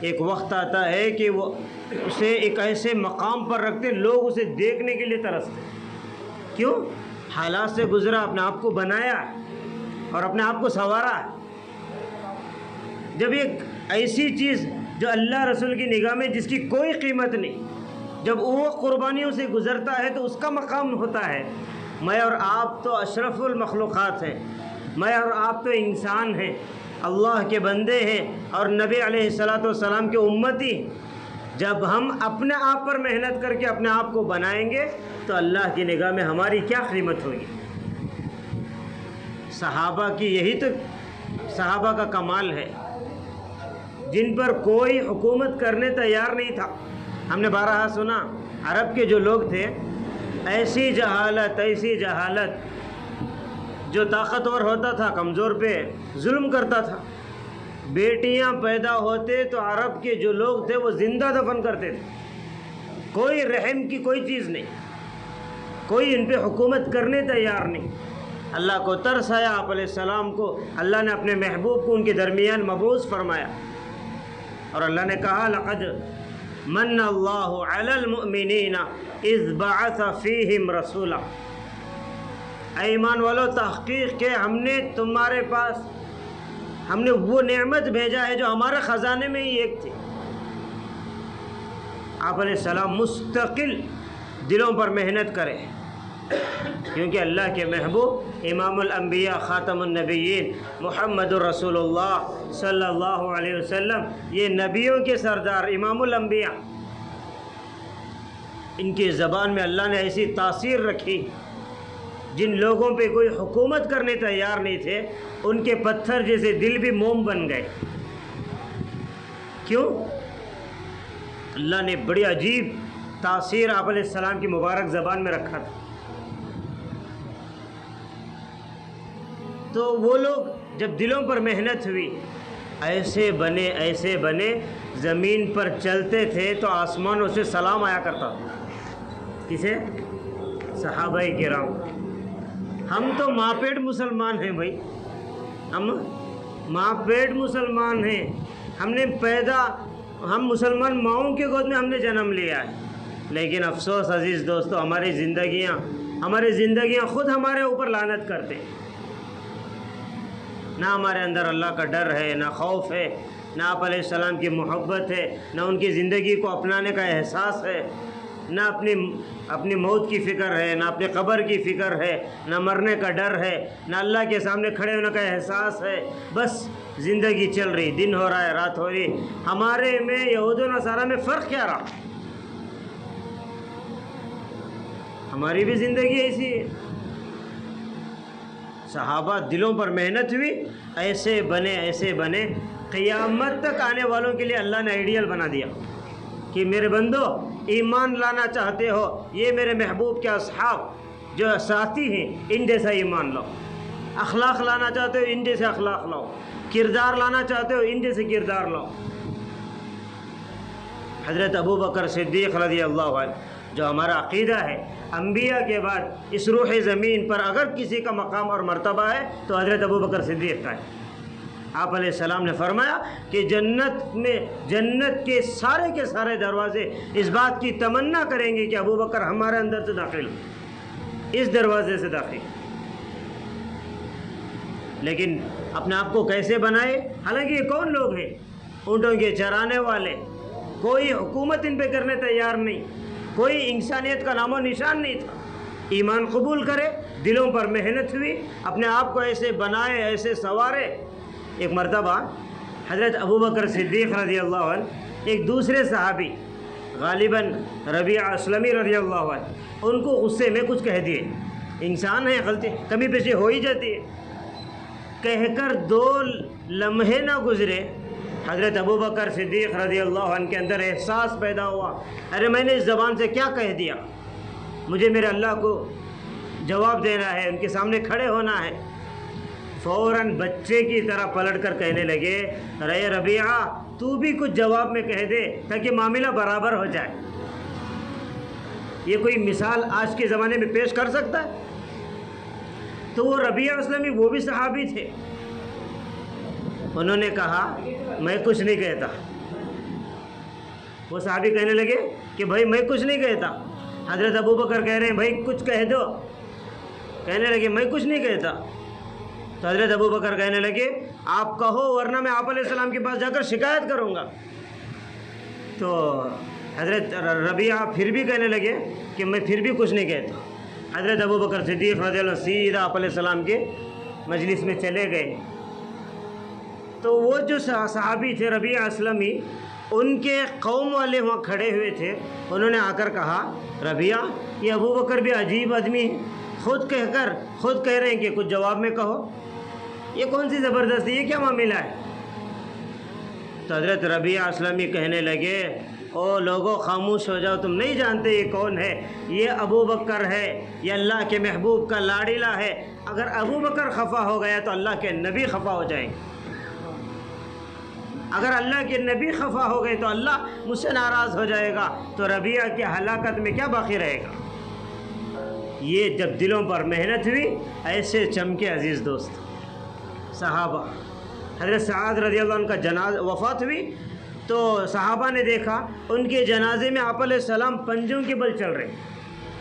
ایک وقت آتا ہے کہ وہ اسے ایک ایسے مقام پر رکھتے لوگ اسے دیکھنے کے لیے ترستے. کیوں؟ حالات سے گزرا، اپنے آپ کو بنایا اور اپنے آپ کو سنوارا. جب ایک ایسی چیز جو اللہ رسول کی نگاہ میں جس کی کوئی قیمت نہیں، جب وہ قربانیوں سے گزرتا ہے تو اس کا مقام ہوتا ہے. میں اور آپ تو اشرف المخلوقات ہیں، میں اور آپ تو انسان ہیں، اللہ کے بندے ہیں اور نبی علیہ الصلاۃ والسلام کے امتی. جب ہم اپنے آپ پر محنت کر کے اپنے آپ کو بنائیں گے تو اللہ کی نگاہ میں ہماری کیا قیمت ہوگی. صحابہ کی یہی تو صحابہ کا کمال ہے، جن پر کوئی حکومت کرنے تیار نہیں تھا. ہم نے بارہا سنا عرب کے جو لوگ تھے، ایسی جہالت، جو طاقتور ہوتا تھا کمزور پہ ظلم کرتا تھا. بیٹیاں پیدا ہوتے تو عرب کے جو لوگ تھے وہ زندہ دفن کرتے تھے. کوئی رحم کی کوئی چیز نہیں، کوئی ان پہ حکومت کرنے تیار نہیں. اللہ کو ترس آیا، آپ علیہ السلام کو اللہ نے اپنے محبوب کو ان کے درمیان مبعوث فرمایا اور اللہ نے کہا لقد من اللہ علی المؤمنین اذ بعث فیہم رسولا. اے ایمان والو، تحقیق کہ ہم نے تمہارے پاس ہم نے وہ نعمت بھیجا ہے جو ہمارے خزانے میں ہی ایک تھی. آپ علیہ السلام مستقل دلوں پر محنت کریں، کیونکہ اللہ کے محبوب امام الانبیاء خاتم النبیین محمد الرسول اللہ صلی اللہ علیہ وسلم، یہ نبیوں کے سردار امام الانبیاء، ان کی زبان میں اللہ نے ایسی تاثیر رکھی. جن لوگوں پہ کوئی حکومت کرنے تیار نہیں تھے، ان کے پتھر جیسے دل بھی موم بن گئے. کیوں؟ اللہ نے بڑی عجیب تاثیر آپ علیہ السلام کی مبارک زبان میں رکھا تھا. تو وہ لوگ جب دلوں پر محنت ہوئی، ایسے بنے زمین پر چلتے تھے تو آسمانوں سے سلام آیا کرتا تھا. کسے؟ صحابہ کرام. ہم تو ماں پیٹ مسلمان ہیں بھائی، ہم ماں پیٹ مسلمان ہیں. ہم مسلمان ماؤں کے گود میں ہم نے جنم لیا ہے. لیکن افسوس عزیز دوستو، ہماری زندگیاں خود ہمارے اوپر لعنت کرتے ہیں. نہ ہمارے اندر اللہ کا ڈر ہے، نہ خوف ہے، نہ آپ علیہ السلام کی محبت ہے، نہ ان کی زندگی کو اپنانے کا احساس ہے، نہ اپنی موت کی فکر ہے، نہ اپنی قبر کی فکر ہے، نہ مرنے کا ڈر ہے، نہ اللہ کے سامنے کھڑے ہونے کا احساس ہے. بس زندگی چل رہی، دن ہو رہا ہے، رات ہو رہی. ہمارے میں یہود و نصارہ میں فرق کیا رہا؟ ہماری بھی زندگی ایسی ہے. صحابہ دلوں پر محنت ہوئی، ایسے بنے قیامت تک آنے والوں کے لیے اللہ نے آئیڈیل بنا دیا کہ میرے بندو، ایمان لانا چاہتے ہو، یہ میرے محبوب کے اصحاب جو ساتھی ہیں ان جیسا ایمان لاؤ. اخلاق لانا چاہتے ہو ان جیسے اخلاق لاؤ، کردار لانا چاہتے ہو ان جیسے کردار لاؤ. حضرت ابو بکر صدیق رضی اللہ عنہ، جو ہمارا عقیدہ ہے انبیاء کے بعد اس روح زمین پر اگر کسی کا مقام اور مرتبہ ہے تو حضرت ابو بکر صدیق کا ہے. آپ علیہ السلام نے فرمایا کہ جنت کے سارے دروازے اس بات کی تمنا کریں گے کہ ابو بکر ہمارے اندر سے داخل ہو، اس دروازے سے داخل. لیکن اپنے آپ کو کیسے بنائے؟ حالانکہ یہ کون لوگ ہیں؟ اونٹوں کے چرانے والے. کوئی حکومت ان پہ کرنے تیار نہیں، کوئی انسانیت کا نام و نشان نہیں تھا. ایمان قبول کرے، دلوں پر محنت ہوئی، اپنے آپ کو ایسے بنائے، ایسے سنوارے. ایک مرتبہ حضرت ابو بکر صدیق رضی اللہ عنہ ایک دوسرے صحابی غالباً ربیعہ اسلمی رضی اللہ عنہ، ان کو غصے میں کچھ کہہ دیے. انسان ہے، غلطی کمی پیشی ہو ہی جاتی ہے. کہہ کر 2 لمحے نہ گزرے، حضرت ابو بکر صدیق رضی اللہ عنہ کے اندر احساس پیدا ہوا، ارے میں نے اس زبان سے کیا کہہ دیا، مجھے میرے اللہ کو جواب دینا ہے، ان کے سامنے کھڑے ہونا ہے. فوراً بچے کی طرح پلٹ کر کہنے لگے، ارے ربیعہ تو بھی کچھ جواب میں کہہ دے تاکہ معاملہ برابر ہو جائے. یہ کوئی مثال آج کے زمانے میں پیش کر سکتا ہے؟ تو وہ ربیعہ اسلامی وہ بھی صحابی تھے. انہوں نے کہا میں کچھ نہیں کہتا، وہ صحابی کہنے لگے کہ بھائی میں کچھ نہیں کہتا. حضرت ابو بکر کہہ رہے ہیں بھائی کچھ کہہ دو. کہنے لگے میں کچھ نہیں کہتا. تو حضرت ابو بکر کہنے لگے آپ کہو ورنہ میں آپ علیہ السلام کے پاس جا کر شکایت کروں گا. تو حضرت ربیعہ پھر بھی کہنے لگے کہ میں پھر بھی کچھ نہیں کہتا. حضرت ابو بکر صدیق رضی اللہ عنہ سیدھا آپ علیہ السلام کے مجلس میں چلے گئے. تو وہ جو صحابی تھے ربیعہ اسلمی، ان کے قوم والے وہاں کھڑے ہوئے تھے. انہوں نے آ کر کہا ربیعہ یہ ابو بکر بھی عجیب آدمی ہے، خود کہہ رہے ہیں کہ کچھ جواب میں کہو. یہ کون سی زبردستی، یہ کیا معاملہ ہے؟ تو حضرت ربیعہ اسلمی کہنے لگے او لوگو خاموش ہو جاؤ، تم نہیں جانتے یہ کون ہے. یہ ابو بکر ہے، یہ اللہ کے محبوب کا لاڑیلا ہے. اگر ابو بکر خفا ہو گیا تو اللہ کے نبی خفا ہو جائیں گے. اگر اللہ کے نبی خفا ہو گئے تو اللہ مجھ سے ناراض ہو جائے گا. تو ربیعہ کی ہلاکت میں کیا باقی رہے گا؟ یہ جب دلوں پر محنت ہوئی ایسے چمکے عزیز دوست صحابہ. حضرت سعد رضی اللہ عنہ کا وفات ہوئی تو صحابہ نے دیکھا ان کے جنازے میں آپ علیہ السلام پنجوں کے بل چل رہے،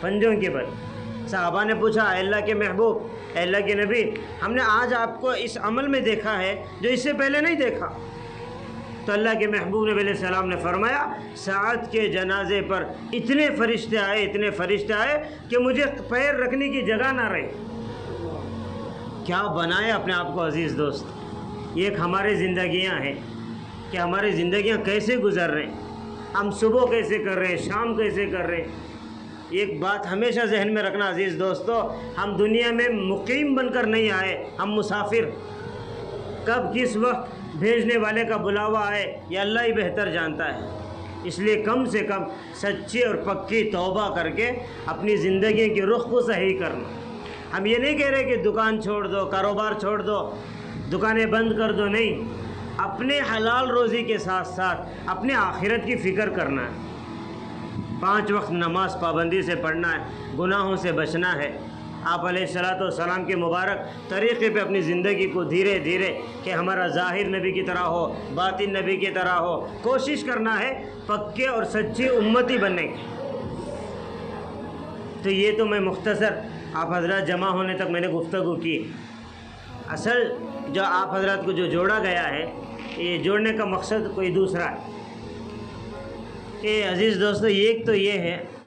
پنجوں کے بل. صحابہ نے پوچھا اے اللہ کے محبوب، اے اللہ کے نبی، ہم نے آج آپ کو اس عمل میں دیکھا ہے جو اس سے پہلے نہیں دیکھا. تو اللہ کے محبوب نبی علیہ السلام نے فرمایا سعد کے جنازے پر اتنے فرشتے آئے کہ مجھے پیر رکھنے کی جگہ نہ رہی. کیا بنائے اپنے آپ کو عزیز دوست. یہ ایک ہماری زندگیاں ہیں کہ ہماری زندگیاں کیسے گزر رہے ہیں، ہم صبح کیسے کر رہے ہیں، شام کیسے کر رہے ہیں. ایک بات ہمیشہ ذہن میں رکھنا عزیز دوستو، ہم دنیا میں مقیم بن کر نہیں آئے، ہم مسافر. کب کس وقت بھیجنے والے کا بلاوا آئے یہ اللہ ہی بہتر جانتا ہے. اس لیے کم سے کم سچی اور پکی توبہ کر کے اپنی زندگی کے رخ کو صحیح کرنا. ہم یہ نہیں کہہ رہے کہ دکان چھوڑ دو، کاروبار چھوڑ دو، دکانیں بند کر دو، نہیں. اپنے حلال روزی کے ساتھ ساتھ اپنے آخرت کی فکر کرنا ہے. 5 وقت نماز پابندی سے پڑھنا ہے، گناہوں سے بچنا ہے. آپ علیہ السلام کے مبارک طریقے پہ اپنی زندگی کو دھیرے دھیرے کہ ہمارا ظاہر نبی کی طرح ہو، باطن نبی کی طرح ہو، کوشش کرنا ہے پکے اور سچی امتی بننے کی. تو یہ تو میں مختصر آپ حضرات جمع ہونے تک میں نے گفتگو کی. اصل جو آپ حضرات کو جو جوڑا گیا ہے، یہ جوڑنے کا مقصد کوئی دوسرا ہے کہ عزیز دوستو ایک تو یہ ہے